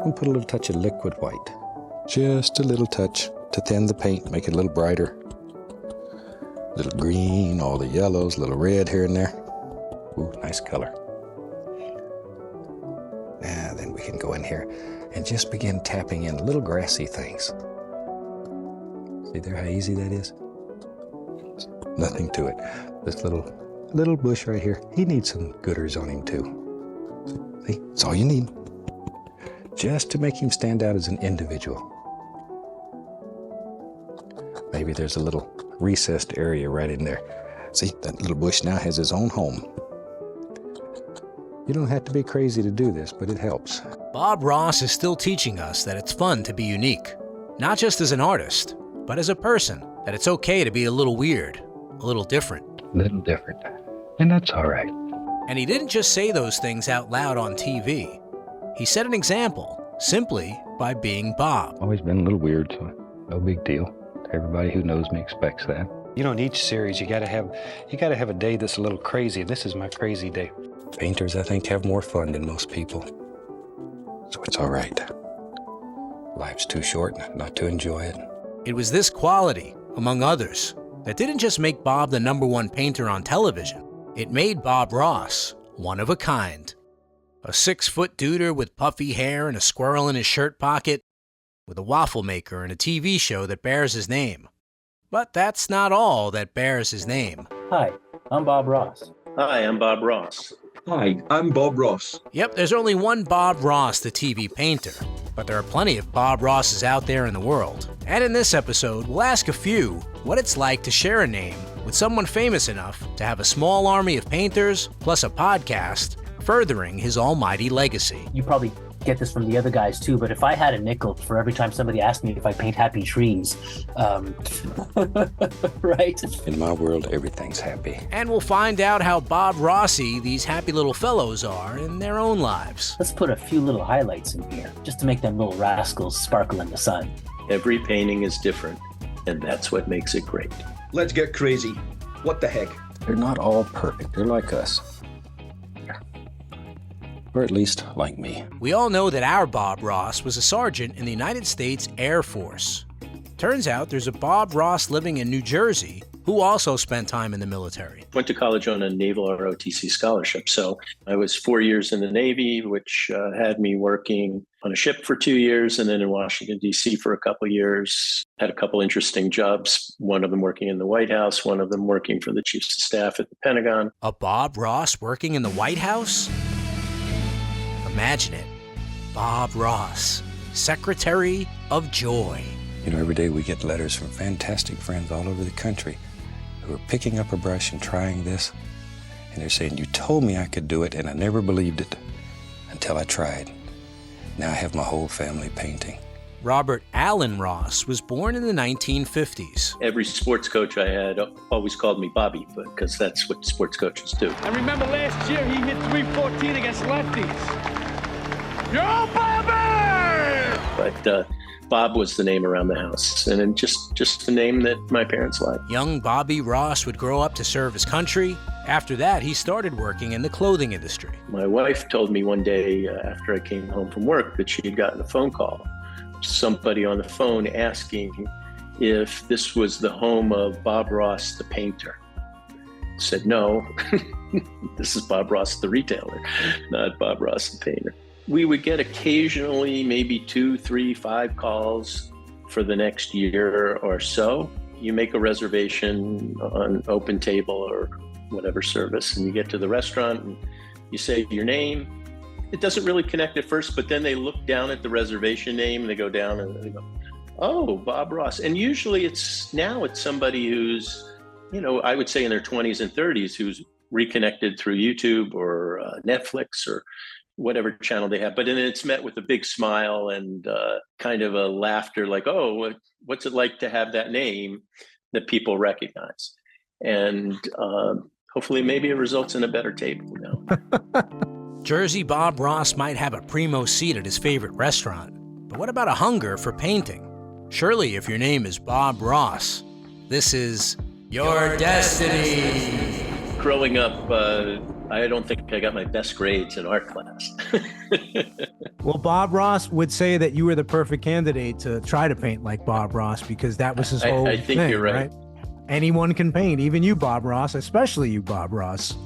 even put a little touch of liquid white. Just a little touch to thin the paint, make it a little brighter. A little green, all the yellows, a little red here and there. Ooh, nice color. Now then we can go in here and just begin tapping in little grassy things. See there how easy that is? Nothing to it. This little bush right here, he needs some gooders on him too. See, that's all you need. Just to make him stand out as an individual. Maybe there's a little recessed area right in there. See, that little bush now has his own home. You don't have to be crazy to do this, but it helps. Bob Ross is still teaching us that it's fun to be unique. Not just as an artist, but as a person. That it's okay to be a little weird, a little different. Little different. And that's all right. And he didn't just say those things out loud on TV. He set an example, simply by being Bob. Always been a little weird, so no big deal. Everybody who knows me expects that. You know, in each series, you gotta have a day that's a little crazy. This is my crazy day. Painters, I think, have more fun than most people. So it's all right. Life's too short not to enjoy it. It was this quality, among others, that didn't just make Bob the #1 painter on television. It made Bob Ross one of a kind. A 6-foot duder with puffy hair and a squirrel in his shirt pocket, with a waffle maker and a TV show that bears his name. But that's not all that bears his name. Hi, I'm Bob Ross. Hi, I'm Bob Ross. Hi, I'm Bob Ross. Yep, there's only one Bob Ross, the TV painter. But there are plenty of Bob Rosses out there in the world. And in this episode, we'll ask a few what it's like to share a name with someone famous enough to have a small army of painters plus a podcast furthering his almighty legacy. You probably get this from the other guys too, but if I had a nickel for every time somebody asked me if I paint happy trees, right? In my world, everything's happy. And we'll find out how Bob Rossy these happy little fellows are in their own lives. Let's put a few little highlights in here, just to make them little rascals sparkle in the sun. Every painting is different, and that's what makes it great. Let's get crazy. What the heck? They're not all perfect. They're like us. Or at least like me. We all know that our Bob Ross was a sergeant in the United States Air Force. Turns out there's a Bob Ross living in New Jersey who also spent time in the military. Went to college on a Naval ROTC scholarship. So I was 4 years in the Navy, which had me working on a ship for 2 years, and then in Washington, D.C. for a couple years. Had a couple interesting jobs, one of them working in the White House, one of them working for the Chiefs of Staff at the Pentagon. A Bob Ross working in the White House? Imagine it. Bob Ross, Secretary of Joy. You know, every day we get letters from fantastic friends all over the country who are picking up a brush and trying this. And they're saying, you told me I could do it, and I never believed it until I tried. Now I have my whole family painting. Robert Allen Ross was born in the 1950s. Every sports coach I had always called me Bobby, because that's what sports coaches do. I remember last year he hit .314 against lefties. Yo, Bobby! But Bob was the name around the house, and then just the name that my parents liked. Young Bobby Ross would grow up to serve his country. After that, he started working in the clothing industry. My wife told me one day after I came home from work that she had gotten a phone call. Somebody on the phone asking if this was the home of Bob Ross, the painter. I said, no, this is Bob Ross, the retailer, not Bob Ross, the painter. We would get occasionally maybe 2, 3, 5 calls for the next year or so. You make a reservation on Open Table or whatever service, and you get to the restaurant and you say your name. It doesn't really connect at first, but then they look down at the reservation name and they go down and they go, oh, Bob Ross. And usually it's somebody who's, I would say in their 20s and 30s, who's reconnected through YouTube or Netflix or whatever channel they have. But then it's met with a big smile and kind of a laughter like, oh, what's it like to have that name that people recognize? And hopefully maybe it results in a better table. Jersey Bob Ross might have a primo seat at his favorite restaurant, but what about a hunger for painting? Surely if your name is Bob Ross, this is your destiny. Growing up, I don't think I got my best grades in art class. Well, Bob Ross would say that you were the perfect candidate to try to paint like Bob Ross because that was his whole I think thing, you're right. Anyone can paint, even you, Bob Ross, especially you, Bob Ross.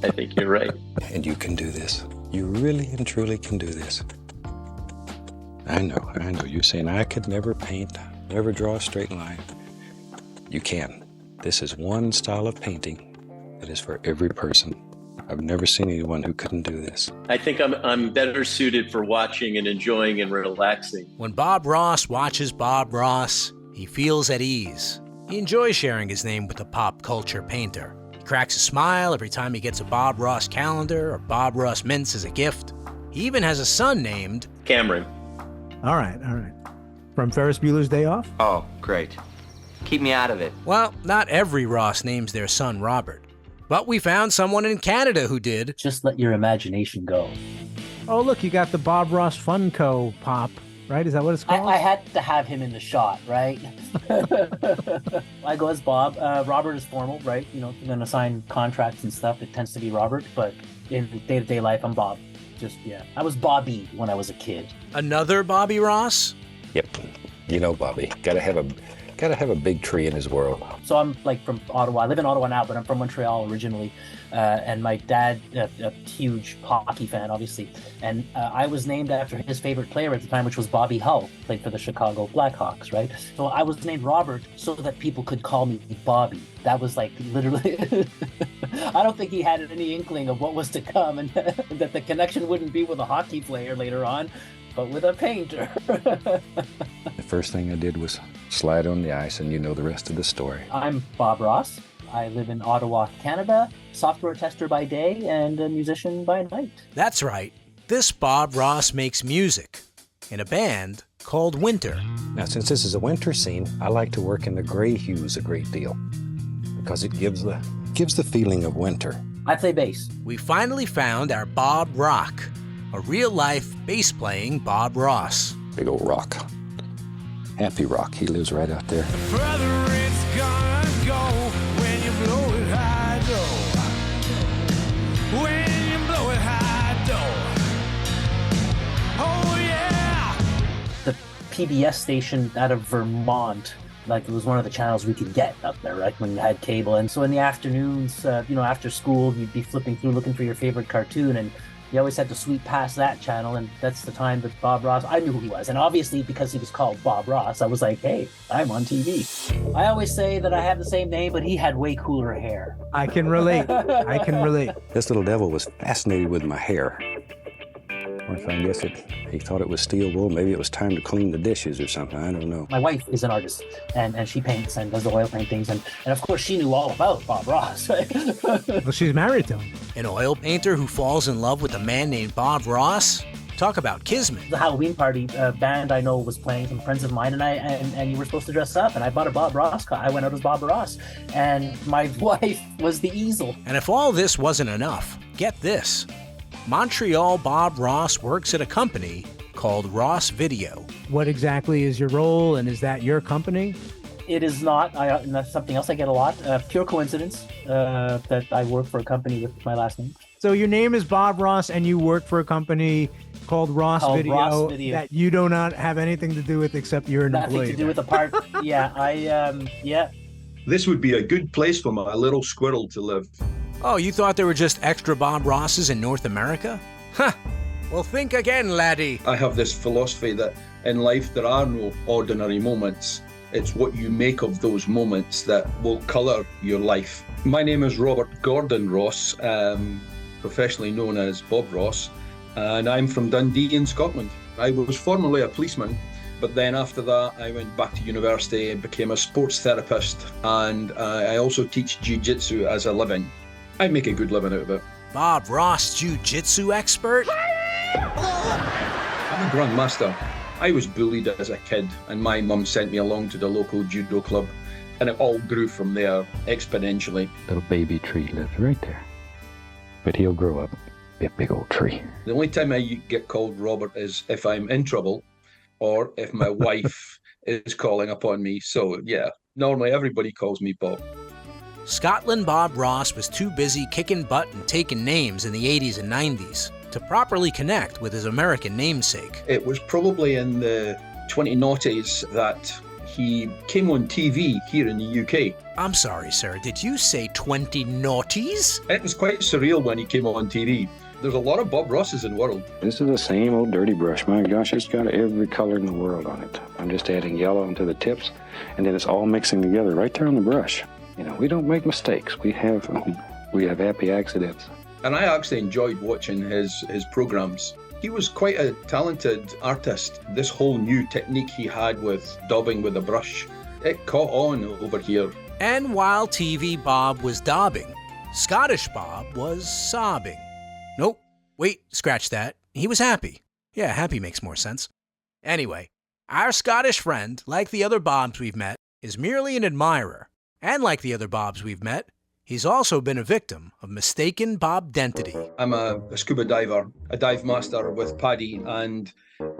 I think you're right. And you can do this. You really and truly can do this. I know. You're saying I could never paint, never draw a straight line. You can. This is one style of painting that is for every person. I've never seen anyone who couldn't do this. I think I'm better suited for watching and enjoying and relaxing. When Bob Ross watches Bob Ross, he feels at ease. He enjoys sharing his name with a pop culture painter. He cracks a smile every time he gets a Bob Ross calendar or Bob Ross mints as a gift. He even has a son named Cameron. All right. From Ferris Bueller's Day Off? Oh, great. Keep me out of it. Well, not every Ross names their son Robert. But we found someone in Canada who did. Just let your imagination go. Oh, look, you got the Bob Ross Funko pop, right? Is that what it's called? I had to have him in the shot, right? I go as Bob. Robert is formal, right? You know, if you're going to sign contracts and stuff, it tends to be Robert. But in day-to-day life, I'm Bob. I was Bobby when I was a kid. Another Bobby Ross? Yep. You know, Bobby, gotta have a big tree in his world. So I'm like from Ottawa. I live in Ottawa now, but I'm from Montreal originally. And my dad, a huge hockey fan, obviously. And I was named after his favorite player at the time, which was Bobby Hull, played for the Chicago Blackhawks, right? So I was named Robert so that people could call me Bobby. That was like literally, I don't think he had any inkling of what was to come and that the connection wouldn't be with a hockey player later on, but with a painter. The first thing I did was slide on the ice, and you know the rest of the story. I'm Bob Ross. I live in Ottawa, Canada, software tester by day and a musician by night. That's right. This Bob Ross makes music in a band called Winter. Now, since this is a winter scene, I like to work in the gray hues a great deal because it gives the feeling of winter. I play bass. We finally found our Bob Rock, a real-life bass-playing Bob Ross. Big old rock. Happy Rock. He lives right out there. Further it's gonna go when you blow it high, though. When you blow it high, though. Oh, yeah. The PBS station out of Vermont, like it was one of the channels we could get up there, right, when you had cable. And so in the afternoons, after school, you'd be flipping through looking for your favorite cartoon, and you always had to sweep past that channel, and that's the time that Bob Ross, I knew who he was. And obviously, because he was called Bob Ross, I was like, hey, I'm on TV. I always say that I have the same name, but he had way cooler hair. I can relate. This little devil was fascinated with my hair. One time, I guess he thought it was steel wool. Maybe it was time to clean the dishes or something. I don't know. My wife is an artist, and she paints and does the oil paintings, and of course she knew all about Bob Ross. Right? Well, she's married to him. An oil painter who falls in love with a man named Bob Ross? Talk about kismet. The Halloween party band I know was playing, some friends of mine, and you were supposed to dress up, and I bought a Bob Ross car. I went out as Bob Ross, and my wife was the easel. And if all this wasn't enough, get this. Montreal Bob Ross works at a company called Ross Video. What exactly is your role, and is that your company? It is not. And that's something else I get a lot. Pure coincidence that I work for a company with my last name. So your name is Bob Ross, and you work for a company called Ross Video that you do not have anything to do with except you're an employee. Nothing to do with the part. Yeah. This would be a good place for my little squirrel to live. Oh, you thought there were just extra Bob Rosses in North America? Huh. Well, think again, laddie. I have this philosophy that in life there are no ordinary moments. It's what you make of those moments that will colour your life. My name is Robert Gordon Ross, professionally known as Bob Ross, and I'm from Dundee in Scotland. I was formerly a policeman, but then after that I went back to university and became a sports therapist, and I also teach jiu-jitsu as a living. I make a good living out of it. Bob Ross, jiu-jitsu expert? I'm a grandmaster. I was bullied as a kid, and my mum sent me along to the local judo club, and it all grew from there exponentially. Little baby tree lives right there. But he'll grow up, be a big old tree. The only time I get called Robert is if I'm in trouble or if my wife is calling upon me. So yeah, normally everybody calls me Bob. Scotland Bob Ross was too busy kicking butt and taking names in the 80s and 90s to properly connect with his American namesake. It was probably in the 2090s that he came on TV here in the UK. I'm sorry, sir, did you say 20 noughties? It was quite surreal when he came on TV. There's a lot of Bob Rosses in the world. This is the same old dirty brush. My gosh, it's got every color in the world on it. I'm just adding yellow into the tips, and then it's all mixing together right there on the brush. You know, we don't make mistakes. We have happy accidents. And I actually enjoyed watching his programs. He was quite a talented artist. This whole new technique he had with daubing with a brush, it caught on over here. And while TV Bob was daubing, Scottish Bob was sobbing. Nope, wait, scratch that. He was happy. Yeah, happy makes more sense. Anyway, our Scottish friend, like the other Bobs we've met, is merely an admirer. And like the other Bobs we've met, he's also been a victim of mistaken Bob-dentity. I'm a scuba diver, a dive master with Paddy, and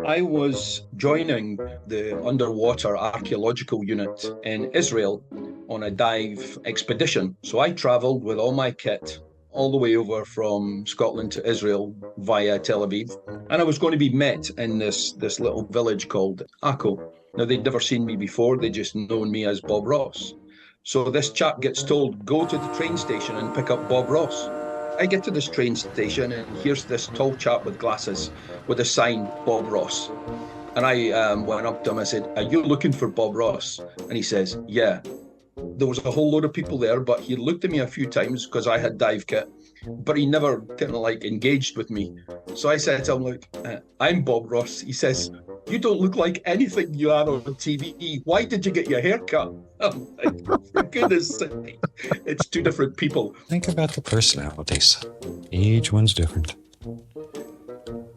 I was joining the underwater archaeological unit in Israel on a dive expedition. So I travelled with all my kit all the way over from Scotland to Israel via Tel Aviv. And I was going to be met in this little village called Akko. Now, they'd never seen me before. They'd just known me as Bob Ross. So this chap gets told, go to the train station and pick up Bob Ross. I get to this train station and here's this tall chap with glasses with a sign, Bob Ross. And I went up to him, I said, are you looking for Bob Ross? And he says, yeah. There was a whole load of people there, but he looked at me a few times because I had dive kit, but he never kind of like engaged with me. So I said to him, look, I'm Bob Ross. He says, you don't look like anything you are on TV. Why did you get your hair cut? I'm like, for goodness sake, it's two different people. Think about the personalities. Each one's different.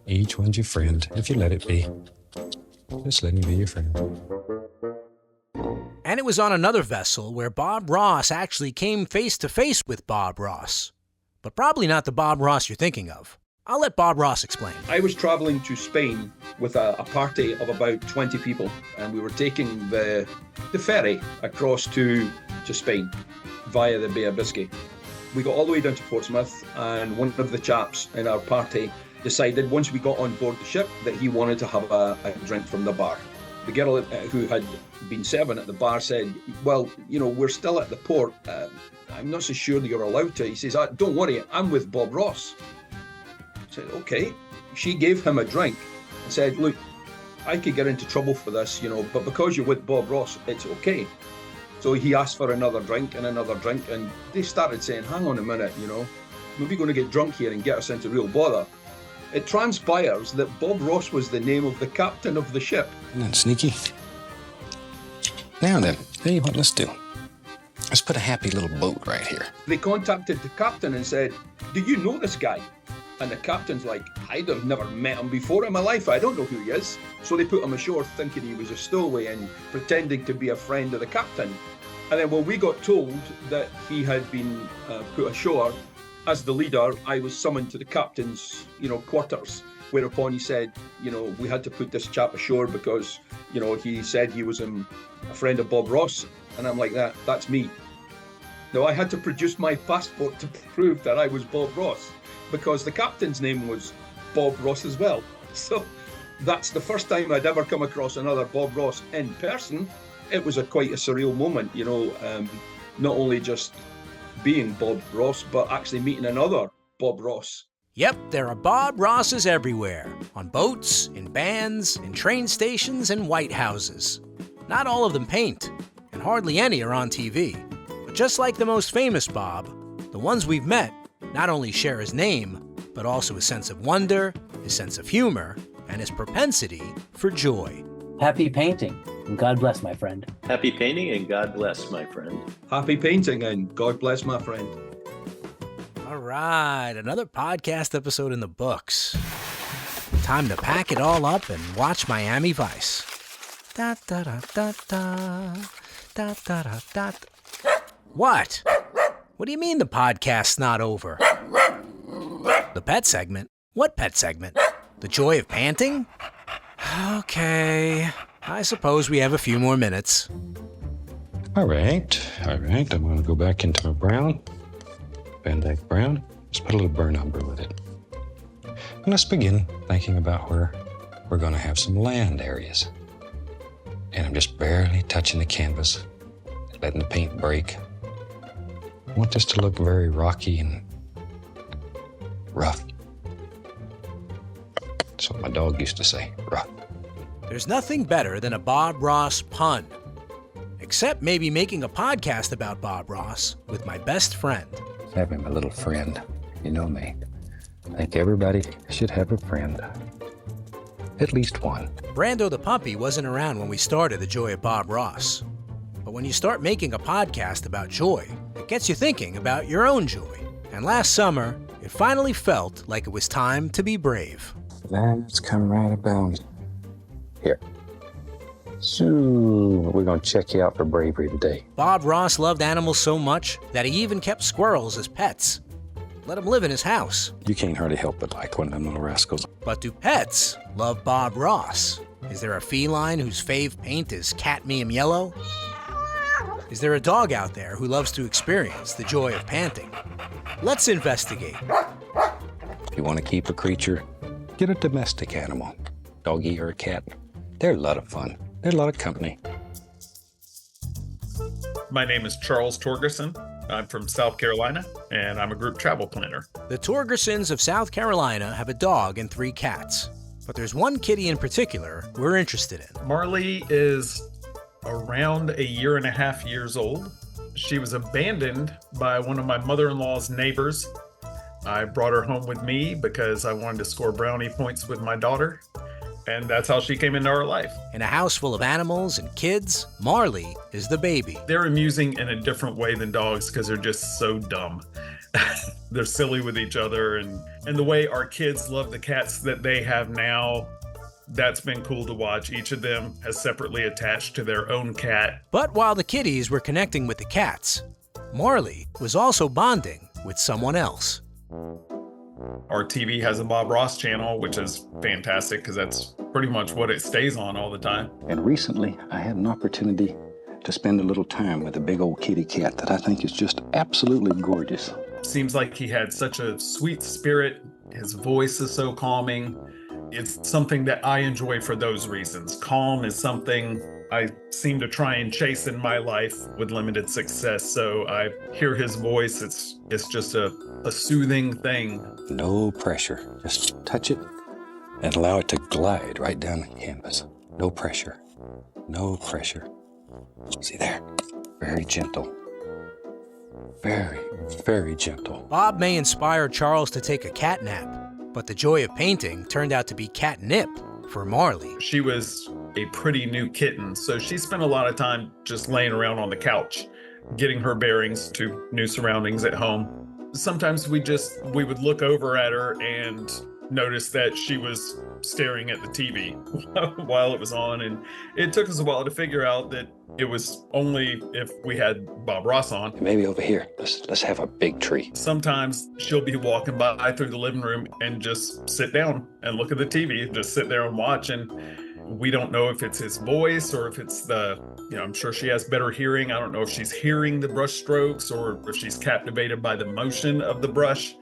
Each one's your friend, if you let it be. Just let him be your friend. And it was on another vessel where Bob Ross actually came face to face with Bob Ross. But probably not the Bob Ross you're thinking of. I'll let Bob Ross explain. I was traveling to Spain with a party of about 20 people, and we were taking the ferry across to Spain via the Bay of Biscay. We got all the way down to Portsmouth, and one of the chaps in our party decided once we got on board the ship that he wanted to have a drink from the bar. The girl who had been serving at the bar said, well, you know, we're still at the port. I'm not so sure that you're allowed to. He says, don't worry, I'm with Bob Ross. I said, okay. She gave him a drink and said, look, I could get into trouble for this, you know, but because you're with Bob Ross, it's okay. So he asked for another drink, and they started saying, hang on a minute, you know, maybe going to get drunk here and get us into real bother. It transpires that Bob Ross was the name of the captain of the ship. Isn't that sneaky? Now then, tell you what, let's do. Let's put a happy little boat right here. They contacted the captain and said, do you know this guy? And the captain's like, I'd have never met him before in my life. I don't know who he is. So they put him ashore thinking he was a stowaway and pretending to be a friend of the captain. And then when we got told that he had been put ashore, as the leader, I was summoned to the captain's, quarters, whereupon he said, we had to put this chap ashore because, he said he was a friend of Bob Ross. And I'm like, that's me. Now, I had to produce my passport to prove that I was Bob Ross because the captain's name was Bob Ross as well. So that's the first time I'd ever come across another Bob Ross in person. It was quite a surreal moment, not only just being Bob Ross, but actually meeting another Bob Ross. Yep, there are Bob Rosses everywhere. On boats, in bands, in train stations, and White Houses. Not all of them paint, and hardly any are on TV. But just like the most famous Bob, the ones we've met not only share his name, but also his sense of wonder, his sense of humor, and his propensity for joy. Happy painting, and God bless, my friend. Happy painting and God bless, my friend. Happy painting and God bless, my friend. All right, another podcast episode in the books. Time to pack it all up and watch Miami Vice. Da da da da da da da da da. What? What do you mean the podcast's not over? The pet segment? What pet segment? The joy of panting? Okay, I suppose we have a few more minutes. All right. I'm going to go back into my brown, Van Dyke brown. Let's put a little burnt umber with it. And let's begin thinking about where we're going to have some land areas. And I'm just barely touching the canvas, letting the paint break. I want this to look very rocky and rough. That's what my dog used to say, rough. There's nothing better than a Bob Ross pun. Except maybe making a podcast about Bob Ross with my best friend. Having a little friend, you know me. I think everybody should have a friend. At least one. Brando the puppy wasn't around when we started The Joy of Bob Ross. But when you start making a podcast about joy, it gets you thinking about your own joy. And last summer, it finally felt like it was time to be brave. Let's come right about here. So, we're going to check you out for bravery today. Bob Ross loved animals so much that he even kept squirrels as pets. Let them live in his house. You can't hardly help but like one of them little rascals. But do pets love Bob Ross? Is there a feline whose fave paint is cadmium yellow? Is there a dog out there who loves to experience the joy of panting? Let's investigate. If you want to keep a creature, get a domestic animal. Doggy or a cat. They're a lot of fun. They're a lot of company. My name is Charles Torgerson. I'm from South Carolina, and I'm a group travel planner. The Torgersons of South Carolina have a dog and 3 cats. But there's one kitty in particular we're interested in. Marley is around 1.5 years old. She was abandoned by one of my mother-in-law's neighbors. I brought her home with me because I wanted to score brownie points with my daughter. And that's how she came into our life. In a house full of animals and kids, Marley is the baby. They're amusing in a different way than dogs because they're just so dumb. They're silly with each other. And the way our kids love the cats that they have now, that's been cool to watch. Each of them has separately attached to their own cat. But while the kitties were connecting with the cats, Marley was also bonding with someone else. Our TV has a Bob Ross channel, which is fantastic because that's pretty much what it stays on all the time. And recently, I had an opportunity to spend a little time with a big old kitty cat that I think is just absolutely gorgeous. Seems like he had such a sweet spirit. His voice is so calming. It's something that I enjoy for those reasons. Calm is something I seem to try and chase in my life with limited success. So I hear his voice. It's just a soothing thing. No pressure. Just touch it and allow it to glide right down the canvas. No pressure. No pressure. See there? Very gentle. Very, very gentle. Bob may inspire Charles to take a cat nap, but the joy of painting turned out to be catnip for Marley. She was a pretty new kitten, so she spent a lot of time just laying around on the couch, getting her bearings to new surroundings at home. Sometimes we would look over at her and notice that she was staring at the TV while it was on, and it took us a while to figure out that it was only if we had Bob Ross on. Maybe over here. Let's have a big tree. Sometimes she'll be walking by through the living room and just sit down and look at the TV, just sit there and watch, and we don't know if it's his voice or if it's I'm sure she has better hearing. I don't know if she's hearing the brush strokes or if she's captivated by the motion of the brush,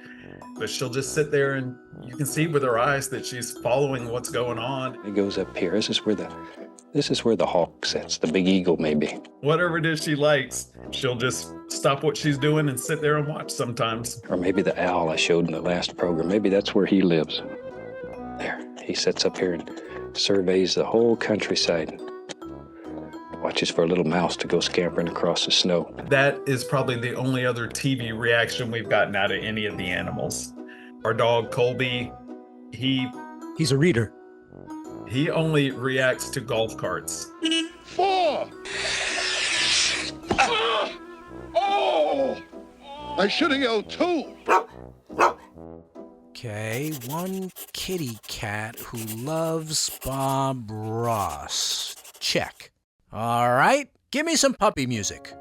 but she'll just sit there and you can see with her eyes that she's following what's going on. It goes up here. This is where the hawk sits, the big eagle maybe. Whatever it is she likes, she'll just stop what she's doing and sit there and watch sometimes. Or maybe the owl I showed in the last program, maybe that's where he lives. There, he sits up here and surveys the whole countryside. Watches for a little mouse to go scampering across the snow. That is probably the only other TV reaction we've gotten out of any of the animals. Our dog, Colby, he's a reader. He only reacts to golf carts. 4! Oh! I should have yelled 2. Okay, one kitty cat who loves Bob Ross. Check. All right, give me some puppy music.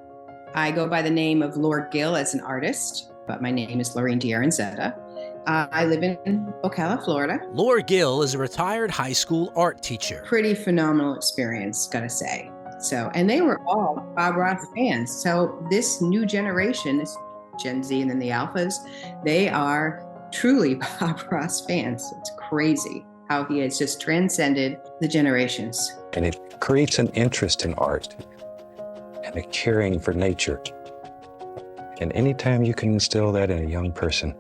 I go by the name of Lord Gill as an artist, but my name is Lorraine D'Aranzetta. I live in Ocala, Florida. Lord Gill is a retired high school art teacher. Pretty phenomenal experience, gotta say. So, and they were all Bob Ross fans. So this new generation, this Gen Z and then the Alphas, they are truly Bob Ross fans. It's crazy how he has just transcended the generations. And it creates an interest in art and a caring for nature. And anytime you can instill that in a young person,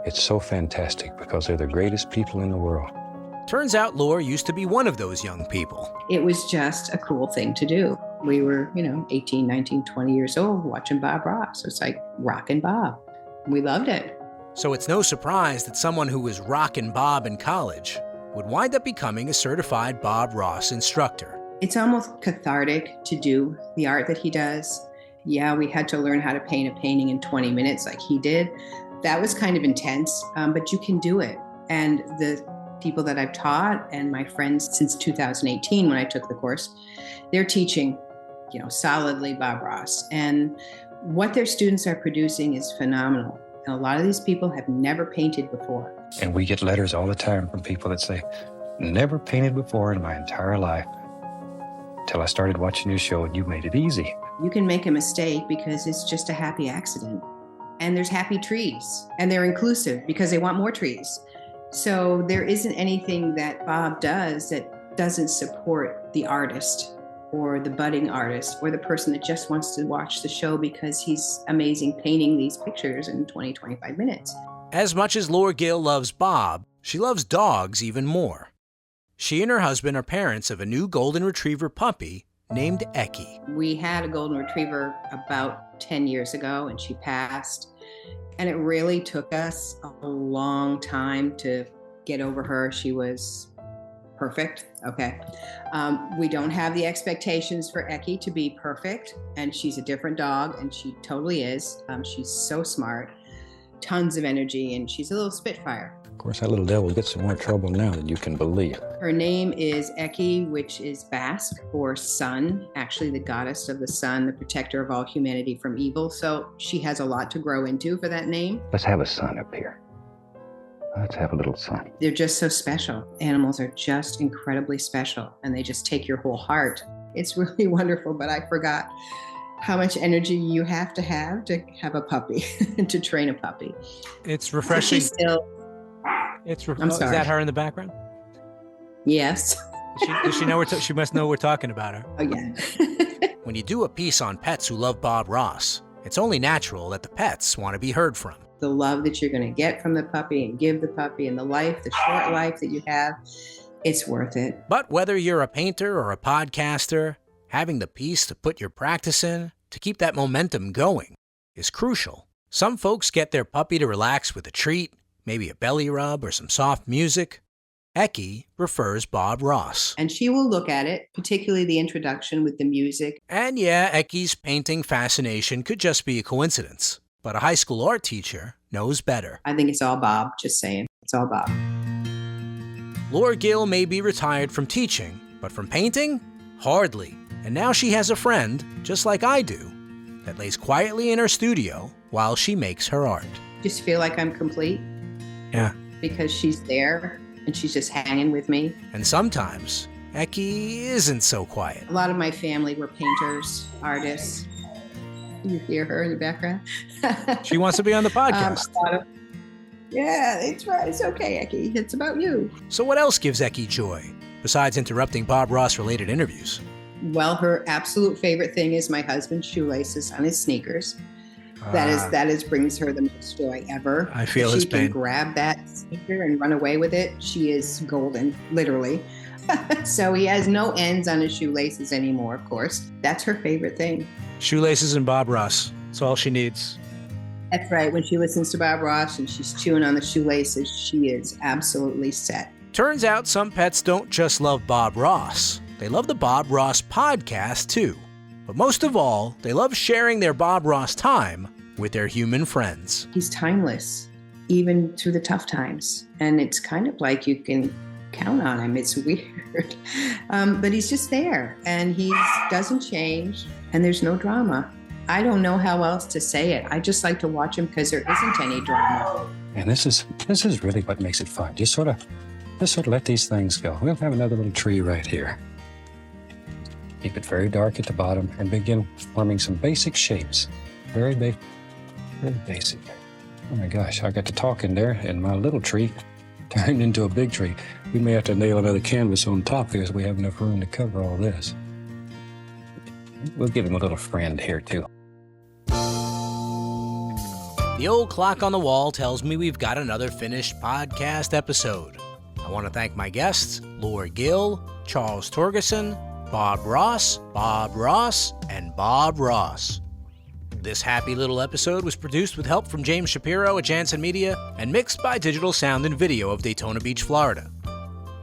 it's so fantastic because they're the greatest people in the world. Turns out Lore used to be one of those young people. It was just a cool thing to do. We were, 18, 19, 20 years old watching Bob Ross. It's like rockin' Bob. We loved it. So it's no surprise that someone who was rockin' Bob in college would wind up becoming a certified Bob Ross instructor. It's almost cathartic to do the art that he does. Yeah, we had to learn how to paint a painting in 20 minutes like he did. That was kind of intense, but you can do it. And the people that I've taught and my friends since 2018 when I took the course, they're teaching, solidly Bob Ross. And what their students are producing is phenomenal. And a lot of these people have never painted before. And we get letters all the time from people that say, never painted before in my entire life till I started watching your show and you made it easy. You can make a mistake because it's just a happy accident. And there's happy trees and they're inclusive because they want more trees. So there isn't anything that Bob does that doesn't support the artist or the budding artist or the person that just wants to watch the show because he's amazing painting these pictures in 20, 25 minutes. As much as Lore Gill loves Bob, she loves dogs even more. She and her husband are parents of a new golden retriever puppy named Eki. We had a golden retriever about 10 years ago and she passed. And it really took us a long time to get over her. She was perfect. Okay. We don't have the expectations for Eki to be perfect. And she's a different dog and she totally is. She's so smart, tons of energy, and she's a little spitfire. Of course, that little devil gets in more trouble now than you can believe. Her name is Eki, which is Basque for sun, actually the goddess of the sun, the protector of all humanity from evil. So she has a lot to grow into for that name. Let's have a sun up here. Let's have a little sun. They're just so special. Animals are just incredibly special, and they just take your whole heart. It's really wonderful, but I forgot how much energy you have to have a puppy, to train a puppy. It's refreshing. She's still... I'm sorry. Is that her in the background? Yes. Does she know she must know we're talking about her. Oh, yeah. When you do a piece on pets who love Bob Ross, it's only natural that the pets want to be heard from. The love that you're going to get from the puppy and give the puppy and the short life that you have, it's worth it. But whether you're a painter or a podcaster, having the piece to put your practice in, to keep that momentum going, is crucial. Some folks get their puppy to relax with a treat, maybe a belly rub or some soft music. Eki prefers Bob Ross. And she will look at it, particularly the introduction with the music. And yeah, Eki's painting fascination could just be a coincidence. But a high school art teacher knows better. I think it's all Bob, just saying. It's all Bob. Lore Gill may be retired from teaching, but from painting? Hardly. And now she has a friend, just like I do, that lays quietly in her studio while she makes her art. Just feel like I'm complete. Yeah. Because she's there and she's just hanging with me. And sometimes Eki isn't so quiet. A lot of my family were painters, artists. You hear her in the background? She wants to be on the podcast. Yeah, it's right. It's okay, Eki. It's about you. So what else gives Eki joy, besides interrupting Bob Ross-related interviews? Well, her absolute favorite thing is my husband's shoelaces on his sneakers. That is brings her the most joy ever. I feel his pain. She can pain. grab that sneaker and run away with it. She is golden, literally. So he has no ends on his shoelaces anymore, of course. That's her favorite thing. Shoelaces and Bob Ross. That's all she needs. That's right. When she listens to Bob Ross and she's chewing on the shoelaces, she is absolutely set. Turns out some pets don't just love Bob Ross. They love the Bob Ross podcast, too. But most of all, they love sharing their Bob Ross time with their human friends. He's timeless, even through the tough times. And it's kind of like you can count on him. It's weird. But he's just there, and he doesn't change, and there's no drama. I don't know how else to say it. I just like to watch him because there isn't any drama. And this is really what makes it fun. Just sort of let these things go. We'll have another little tree right here. Keep it very dark at the bottom and begin forming some basic shapes. Very basic. Oh my gosh, I got to talking there, and my little tree turned into a big tree. We may have to nail another canvas on top because we have enough room to cover all this. We'll give him a little friend here too. The old clock on the wall tells me we've got another finished podcast episode. I want to thank my guests, Laura Gill, Charles Torgerson, Bob Ross, and Bob Ross. This happy little episode was produced with help from James Shapiro at Jansen Media and mixed by Digital Sound and Video of Daytona Beach, Florida.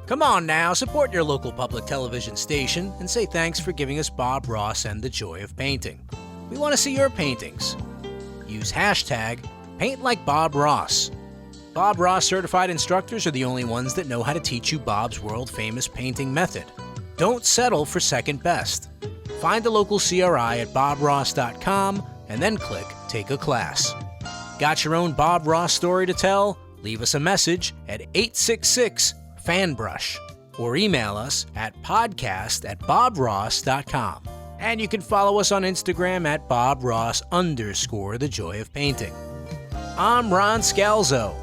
Come on now, support your local public television station and say thanks for giving us Bob Ross and the joy of painting. We want to see your paintings. Use hashtag #PaintLikeBobRoss. Bob Ross certified instructors are the only ones that know how to teach you Bob's world-famous painting method. Don't settle for second best. Find a local CRI at bobross.com and then click Take a Class. Got your own Bob Ross story to tell? Leave us a message at 866-FANBRUSH or email us at podcast@bobross.com. And you can follow us on Instagram at BobRoss_The Joy of Painting. I'm Ron Scalzo.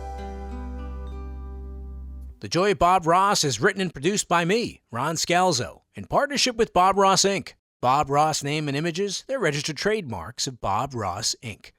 The Joy of Bob Ross is written and produced by me, Ron Scalzo, in partnership with Bob Ross, Inc. Bob Ross name and images, they're registered trademarks of Bob Ross, Inc.